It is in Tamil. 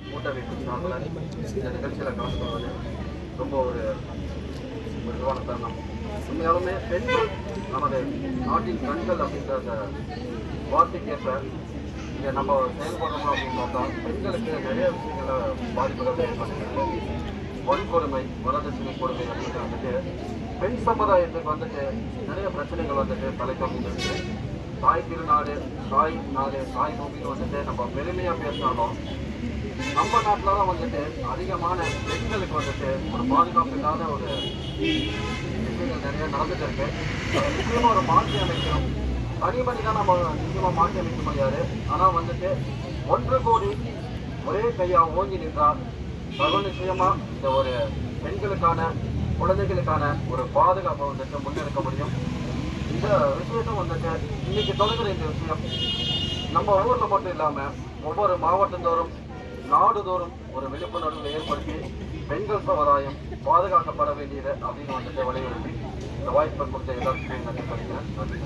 கூட்ட வைக்கும் சார்பில் இந்த நிகழ்ச்சியில் கலந்து கொள்வது ரொம்ப ஒரு இதுவான தருணம். உண்மையாலுமே பெண்கள் நமது நாட்டின் கண்கள் அப்படின்ற அந்த வார்த்தைக்கேற்ப இங்கே நம்ம செயல்படுறோம் அப்படின்னு பார்த்தா பெண்களுக்கு நிறைய விஷயங்கள பாதிப்புகள் ஏற்படுகிறது. வன்கொடுமை, வரதட்சணை கொடுமை அப்படின்ட்டு வந்துட்டு பெண் சமுதாயத்துக்கு வந்துட்டு நிறைய பிரச்சனைகள் வந்துட்டு தலைக்கமிருக்கு. தாய் திருநாடு, தாய் நாடு, தாய் பூமின்னு வந்துட்டு நம்ம பெருமையாக பேசினாலும் நம்ம நாட்டில் தான் வந்துட்டு அதிகமான பெண்களுக்கு வந்துட்டு ஒரு பாதுகாப்பு இல்லாத ஒரு விஷயங்கள் நிறைய நடந்துட்டு இருக்கு. நிச்சயமாக ஒரு மாற்றி அமைக்கணும். தனி மனிதான் நம்ம நிச்சயமாக மாற்றி அமைக்க முடியாது. ஆனால் வந்துட்டு ஒன்று கோடி ஒரே கையாக ஓங்கி நின்றால் சர்வ நிச்சயமா இந்த ஒரு பெண்களுக்கான குழந்தைகளுக்கான ஒரு பாதுகாப்பை வந்துட்டு முன்னெடுக்க முடியும். இந்த விஷயத்தும் வந்துட்டு இன்னைக்கு தொடங்குற இந்த விஷயம் நம்ம ஊரில் மட்டும் இல்லாமல் ஒவ்வொரு மாவட்டத்தோறும் நாடுதோறும் ஒரு விழிப்புணர்வு ஏற்படுத்தி பெண்கள் சமுதாயம் பாதுகாக்கப்பட வேண்டியது அப்படின்னு வந்துட்டு வலியுறுத்தி இந்த வாய்ப்பை கொடுத்த எல்லாருக்குமே நன்றி சொல்லிக்கிறேன். நன்றி.